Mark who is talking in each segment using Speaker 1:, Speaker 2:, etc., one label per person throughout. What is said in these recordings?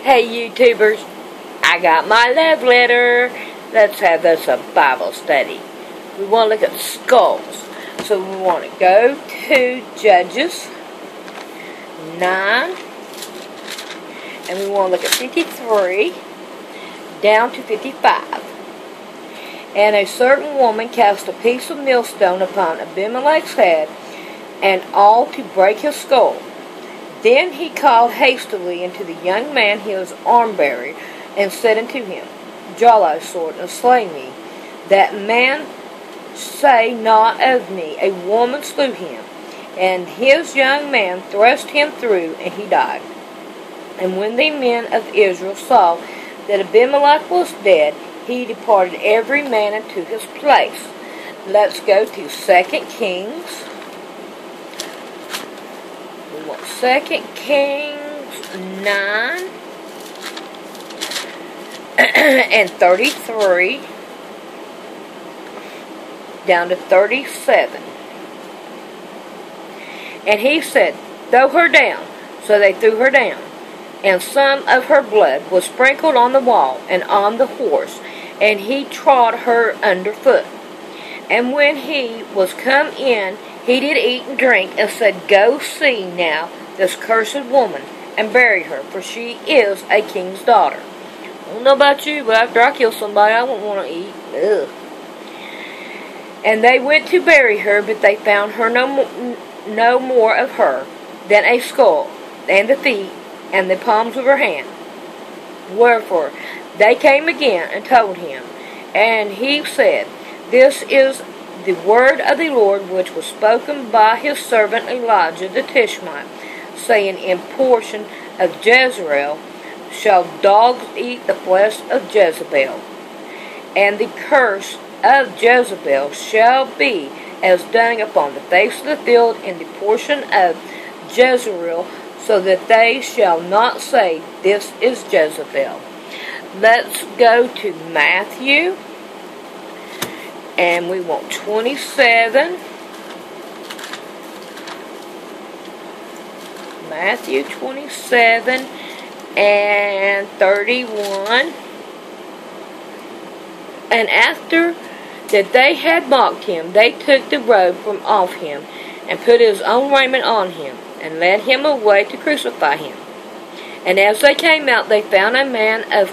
Speaker 1: Hey YouTubers, I got my love letter. Let's have this a Bible study. We want to look at skulls. So we want to go to Judges 9. And we want to look at 53 down to 55. And a certain woman cast a piece of millstone upon Abimelech's head, and all to break his skull. Then he called hastily unto the young man his armbearer, and said unto him, Draw thy sword, and slay me. That man say not of me, A woman slew him. And his young man thrust him through, and he died. And when the men of Israel saw that Abimelech was dead, he departed every man into his place. Let's go to 2 Kings. We want 2 Kings 9 and 33 down to 37. And he said, Throw her down. So they threw her down. And some of her blood was sprinkled on the wall and on the horse, and he trod her underfoot. And when he was come in, he did eat and drink, and said, Go see now this cursed woman, and bury her, for she is a king's daughter. I don't know about you, but after I kill somebody, I won't want to eat. Ugh. And they went to bury her, but they found her no more of her than a skull, and the feet, and the palms of her hand. Wherefore they came again and told him, and he said, This is the word of the Lord which was spoken by his servant Elijah the Tishbite, saying, In portion of Jezreel shall dogs eat the flesh of Jezebel, and the curse of Jezebel shall be as dung upon the face of the field in the portion of Jezreel, so that they shall not say, This is Jezebel. Let's go to Matthew, and we want 27. Matthew 27 and 31. And after that they had mocked him, they took the robe from off him, and put his own raiment on him, and led him away to crucify him. And as they came out, they found a man of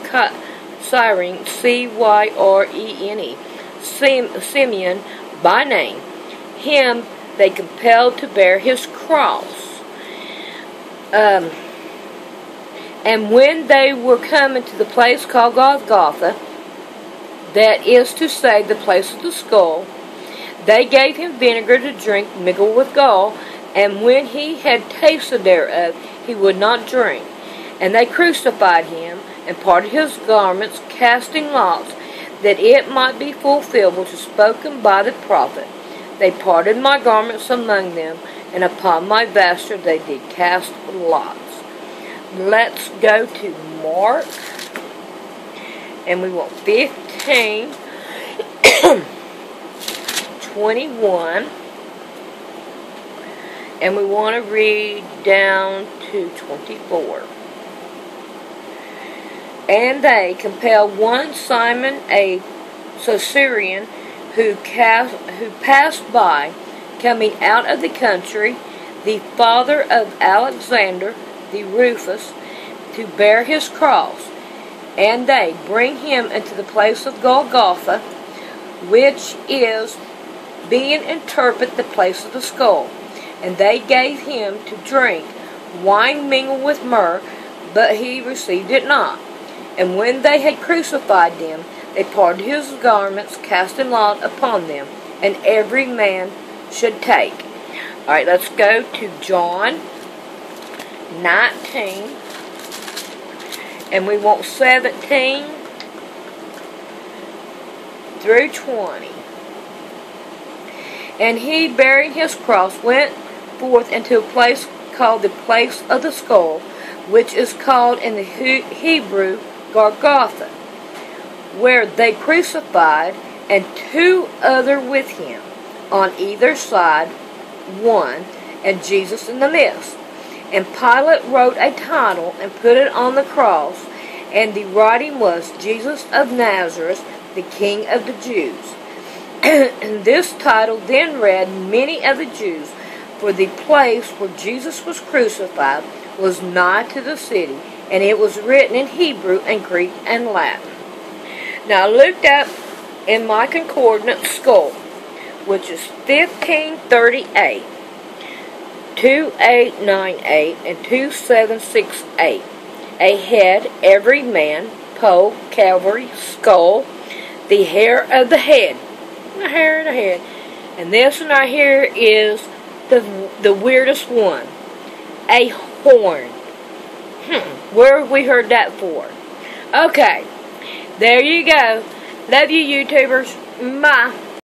Speaker 1: Cyrene, Cyrene, Simeon by name. Him they compelled to bear his cross. And when they were come into the place called Golgotha, that is to say, the place of the skull, they gave him vinegar to drink mingled with gall, and when he had tasted thereof, he would not drink. And they crucified him, and parted his garments, casting lots, that it might be fulfilled which was spoken by the prophet. They parted my garments among them, and upon my vesture they did cast lots. Let's go to Mark, and we want 15, 21, and we want to read down to 24. And they compelled one Simon a Cyrene, who passed by, coming out of the country, the father of Alexander the Rufus, to bear his cross. And they bring him into the place of Golgotha, which is, being interpret, the place of the skull. And they gave him to drink wine mingled with myrrh, but he received it not. And when they had crucified them, they parted his garments, casting lot upon them, and every man should take. Alright, let's go to John 19, and we want 17 through 20. And he, bearing his cross, went forth into a place called the place of the skull, which is called in the Hebrew Golgotha, where they crucified, and two other with him, on either side one, and Jesus in the midst. And Pilate wrote a title and put it on the cross, and the writing was, Jesus of Nazareth, the King of the Jews. And this title then read many of the Jews, for the place where Jesus was crucified was nigh to the city, and it was written in Hebrew and Greek and Latin. Now I looked up in my concordance skull, which is 1538, 2898, and 2768. A head, every man, pole, cavalry, skull, the hair of the head. The hair of the head. And this one right here is the weirdest one. A horn. Where have we heard that for? Okay. There you go. Love you, YouTubers. Bye.